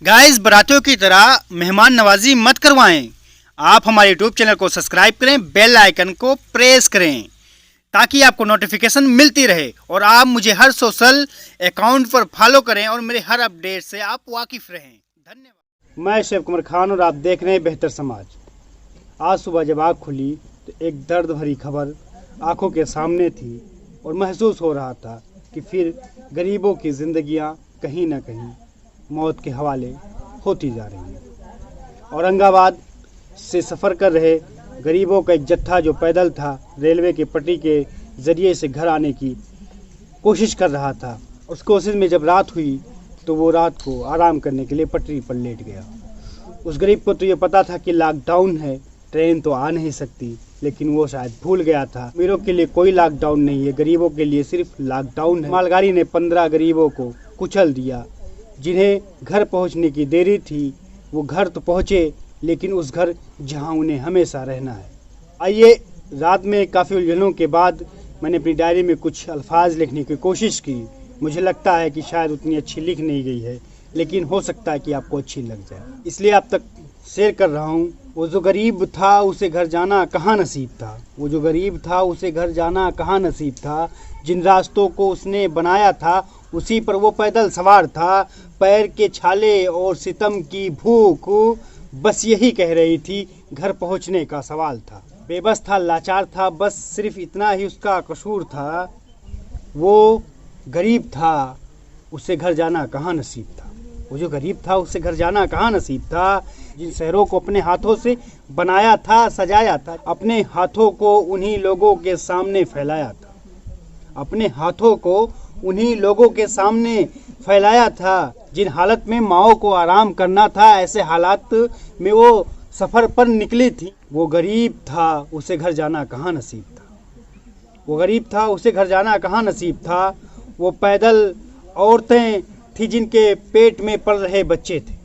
Guys, बारातियों की तरह मेहमान नवाजी मत करवाएं। आप हमारे यूट्यूब चैनल को सब्सक्राइब करें, बेल आइकन को प्रेस करें ताकि आपको नोटिफिकेशन मिलती रहे और आप मुझे हर सोशल अकाउंट पर फॉलो करें और मेरे हर अपडेट से आप वाकिफ रहें। धन्यवाद। मैं शेफ कुमार खान और आप देख रहे हैं बेहतर समाज। आज सुबह जब आँख खुली तो एक दर्द भरी खबर आंखों के सामने थी और महसूस हो रहा था कि फिर गरीबों की जिंदगियां कहीं ना कहीं मौत के हवाले होती जा रही हैं। औरंगाबाद से सफ़र कर रहे गरीबों का एक जत्था जो पैदल था, रेलवे की पटरी के ज़रिए से घर आने की कोशिश कर रहा था। उस कोशिश में जब रात हुई तो वो रात को आराम करने के लिए पटरी पर लेट गया। उस गरीब को तो ये पता था कि लॉकडाउन है, ट्रेन तो आ नहीं सकती, लेकिन वो शायद भूल गया था अमीरों के लिए कोई लॉकडाउन नहीं है, गरीबों के लिए सिर्फ लॉकडाउन है। मालगाड़ी ने 15 गरीबों को कुचल दिया। जिन्हें घर पहुंचने की देरी थी वो घर तो पहुंचे, लेकिन उस घर जहां उन्हें हमेशा रहना है। आइए, रात में काफ़ी उलझनों के बाद मैंने अपनी डायरी में कुछ अल्फाज लिखने की कोशिश की। मुझे लगता है कि शायद उतनी अच्छी लिख नहीं गई है, लेकिन हो सकता है कि आपको अच्छी लग जाए, इसलिए आप तक शेयर कर रहा हूँ। वो जो गरीब था उसे घर जाना कहाँ नसीब था। वो जो गरीब था उसे घर जाना कहाँ नसीब था। जिन रास्तों को उसने बनाया था उसी पर वो पैदल सवार था। पैर के छाले और सितम की भूख बस यही कह रही थी, घर पहुंचने का सवाल था। बेबस था, लाचार था, बस सिर्फ इतना ही उसका कसूर था। वो गरीब था, उसे घर जाना कहाँ नसीब था। वो जो गरीब था उसे घर जाना कहाँ नसीब था। जिन शहरों को अपने हाथों से बनाया था, सजाया था, अपने हाथों को उन्हीं लोगों के सामने फैलाया था। अपने हाथों को उन्हीं लोगों के सामने फैलाया था। जिन हालत में माओ को आराम करना था, ऐसे हालात में वो सफ़र पर निकली थी। वो गरीब था, उसे घर जाना कहाँ नसीब था। वो गरीब था, उसे घर जाना कहाँ नसीब था। वो पैदल औरतें थी जिनके पेट में पल रहे बच्चे थे।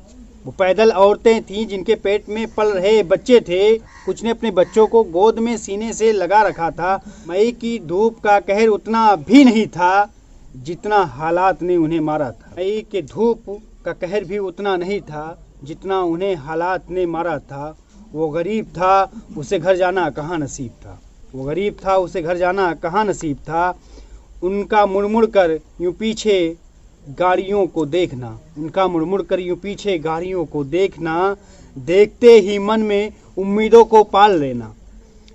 वो पैदल औरतें थीं जिनके पेट में पल रहे बच्चे थे। कुछ ने अपने बच्चों को गोद में सीने से लगा रखा था। मई की धूप का कहर उतना भी नहीं था जितना हालात ने उन्हें मारा था। मई के धूप का कहर भी उतना नहीं था जितना उन्हें हालात ने मारा था। वो गरीब था, उसे घर जाना कहाँ नसीब था। वो गरीब था, उसे घर जाना कहाँ नसीब था। उनका मुड़मुड़ कर यूँ पीछे गाड़ियों को देखना, उनका मुड़मुड़ कर यूँ पीछे गाड़ियों को देखना। देखते ही मन में उम्मीदों को पाल लेना,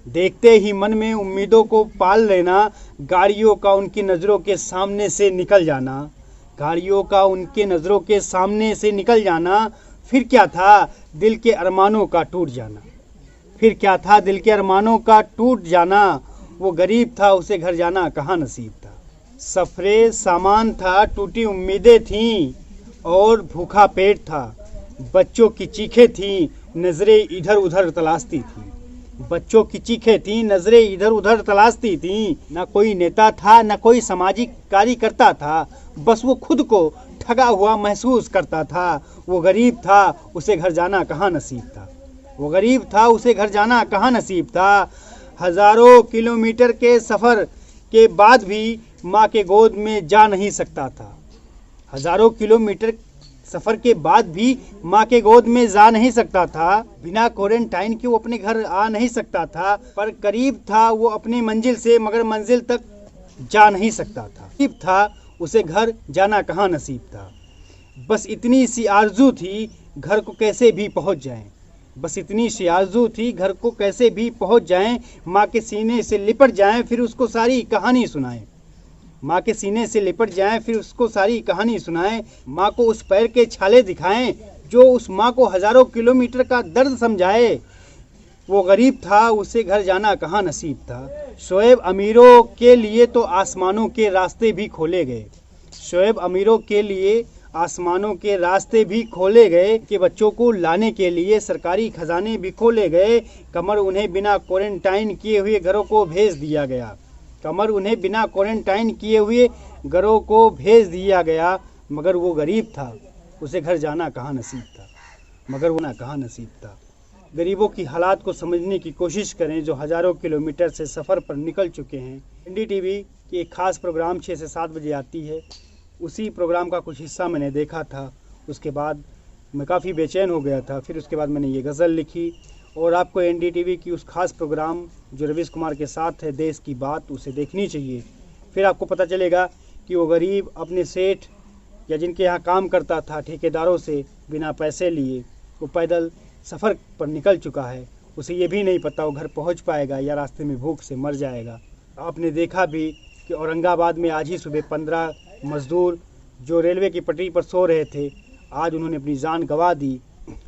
देखते ही मन में उम्मीदों को पाल लेना। गाड़ियों का उनकी नज़रों के सामने से निकल जाना, गाड़ियों का उनके नज़रों के सामने से निकल जाना। फिर क्या था दिल के अरमानों का टूट जाना, फिर क्या था दिल के अरमानों का टूट जाना। वो गरीब था, उसे घर जाना कहाँ नसीब था। सफरे सामान था, टूटी उम्मीदें थीं और भूखा पेट था। बच्चों की चीखें थीं, नज़रें इधर उधर तलाशती थीं। बच्चों की चीखें थीं, नज़रें इधर उधर तलाशती थीं। ना कोई नेता था, ना कोई सामाजिक कार्यकर्ता था, बस वो खुद को ठगा हुआ महसूस करता था। वो गरीब था, उसे घर जाना कहाँ नसीब था। वो गरीब था, उसे घर जाना कहाँ नसीब था। हज़ारों किलोमीटर के सफ़र के बाद भी माँ के गोद में जा नहीं सकता था। हज़ारों किलोमीटर सफ़र के बाद भी माँ के गोद में जा नहीं सकता था। बिना क्वारंटाइन के वो अपने घर आ नहीं सकता था, पर करीब था वो अपनी मंजिल से, मगर मंजिल तक जा नहीं सकता था। करीब था, उसे घर जाना कहाँ नसीब था। बस इतनी सी आरजू थी, घर को कैसे भी पहुँच जाएं। बस इतनी सी आरजू थी, घर को कैसे भी पहुँच जाएं। माँ के सीने से लिपट जाएं, फिर उसको सारी कहानी सुनाएं। माँ के सीने से लिपट जाएं, फिर उसको सारी कहानी सुनाएं। माँ को उस पैर के छाले दिखाएं जो उस माँ को हज़ारों किलोमीटर का दर्द समझाए। वो गरीब था, उसे घर जाना कहाँ नसीब था। शोएब अमीरों के लिए तो आसमानों के रास्ते भी खोले गए। शोएब अमीरों के लिए आसमानों के रास्ते भी खोले गए कि बच्चों को लाने के लिए सरकारी खजाने भी खोले गए। कमर उन्हें बिना क्वारंटाइन किए हुए घरों को भेज दिया गया। कमर उन्हें बिना क्वारंटाइन किए हुए घरों को भेज दिया गया। मगर वो गरीब था, उसे घर जाना कहाँ नसीब था। मगर वो ना कहाँ नसीब था। गरीबों की हालात को समझने की कोशिश करें जो हज़ारों किलोमीटर से सफ़र पर निकल चुके हैं। NDTV की एक ख़ास प्रोग्राम 6 से 7 बजे आती है। उसी प्रोग्राम का कुछ हिस्सा मैंने देखा था। उसके बाद मैं काफ़ी बेचैन हो गया था। फिर उसके बाद मैंने ये गज़ल लिखी और आपको एनडीटीवी की उस खास प्रोग्राम जो रवीश कुमार के साथ है देश की बात, उसे देखनी चाहिए। फिर आपको पता चलेगा कि वो गरीब अपने सेठ या जिनके यहाँ काम करता था ठेकेदारों से बिना पैसे लिए वो पैदल सफ़र पर निकल चुका है। उसे ये भी नहीं पता वो घर पहुँच पाएगा या रास्ते में भूख से मर जाएगा। आपने देखा भी कि औरंगाबाद में आज ही सुबह 15 मज़दूर जो रेलवे की पटरी पर सो रहे थे, आज उन्होंने अपनी जान गंवा दी।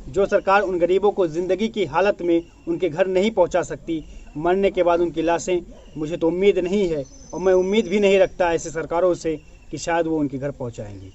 जो सरकार उन गरीबों को ज़िंदगी की हालत में उनके घर नहीं पहुंचा सकती, मरने के बाद उनकी लाशें, मुझे तो उम्मीद नहीं है और मैं उम्मीद भी नहीं रखता ऐसे सरकारों से कि शायद वो उनके घर पहुंचाएंगी।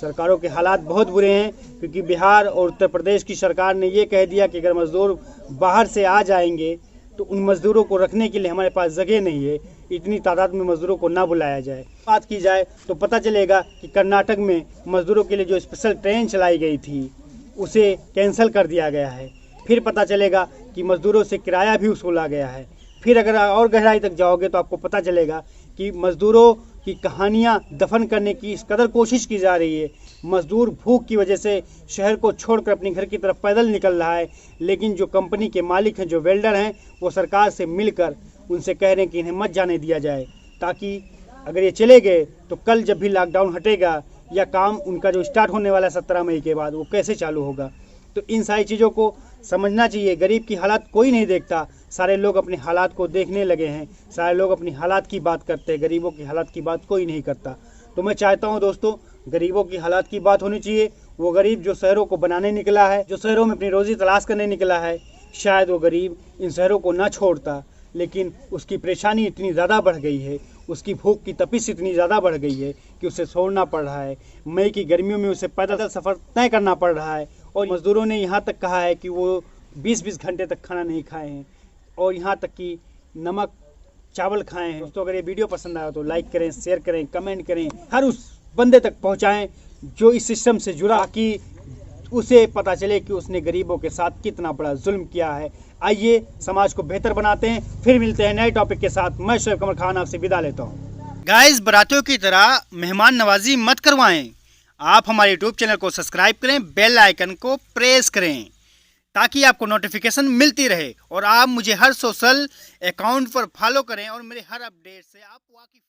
सरकारों के हालात बहुत बुरे हैं क्योंकि बिहार और उत्तर प्रदेश की सरकार ने ये कह दिया कि अगर मज़दूर बाहर से आ जाएंगे तो उन मज़दूरों को रखने के लिए हमारे पास जगह नहीं है, इतनी तादाद में मज़दूरों को ना बुलाया जाए। बात की जाए तो पता चलेगा कि कर्नाटक में मज़दूरों के लिए जो स्पेशल ट्रेन चलाई गई थी उसे कैंसिल कर दिया गया है। फिर पता चलेगा कि मज़दूरों से किराया भी वसूला गया है। फिर अगर और गहराई तक जाओगे तो आपको पता चलेगा कि मज़दूरों की कहानियां दफन करने की इस कदर कोशिश की जा रही है। मज़दूर भूख की वजह से शहर को छोड़कर अपने घर की तरफ पैदल निकल रहा है, लेकिन जो कंपनी के मालिक हैं, जो वेल्डर हैं, वो सरकार से मिलकर उनसे कह रहे हैं कि इन्हें मत जाने दिया जाए, ताकि अगर ये चले गए तो कल जब भी लॉकडाउन हटेगा या काम उनका जो स्टार्ट होने वाला है 17 मई के बाद, वो कैसे चालू होगा। तो इन सारी चीज़ों को समझना चाहिए। गरीब की हालात कोई नहीं देखता, सारे लोग अपने हालात को देखने लगे हैं, सारे लोग अपनी हालात की बात करते हैं, गरीबों की हालात की बात कोई नहीं करता। तो मैं चाहता हूं दोस्तों, गरीबों की हालात की बात होनी चाहिए। वो गरीब जो शहरों को बनाने निकला है, जो शहरों में अपनी रोज़ी तलाश करने निकला है, शायद वो गरीब इन शहरों को ना छोड़ता, लेकिन उसकी परेशानी इतनी ज़्यादा बढ़ गई है, उसकी भूख की तपिश इतनी ज़्यादा बढ़ गई है कि उसे छोड़ना पड़ रहा है। मई की गर्मियों में उसे पैदल सफ़र तय करना पड़ रहा है। और मज़दूरों ने यहाँ तक कहा है कि वो 20-20 घंटे तक खाना नहीं खाए हैं और यहाँ तक कि नमक चावल खाए हैं। दोस्तों, अगर ये वीडियो पसंद आया तो लाइक करें, शेयर करें, कमेंट करें, हर उस बंदे तक पहुँचाएँ जो इस सिस्टम से जुड़ा, कि उसे पता चले कि उसने गरीबों के साथ कितना बड़ा जुल्म किया है। आइए समाज को बेहतर बनाते हैं। फिर मिलते हैं नए टॉपिक के साथ। मैं शोएब कमर खान आपसे विदा लेता हूँ। गाइस, बारातियों की तरह मेहमान नवाजी मत करवाएं। आप हमारे यूट्यूब चैनल को सब्सक्राइब करें, बेल आइकन को प्रेस करें ताकि आपको नोटिफिकेशन मिलती रहे और आप मुझे हर सोशल अकाउंट पर फॉलो करें और मेरे हर अपडेट से आप वाकिफ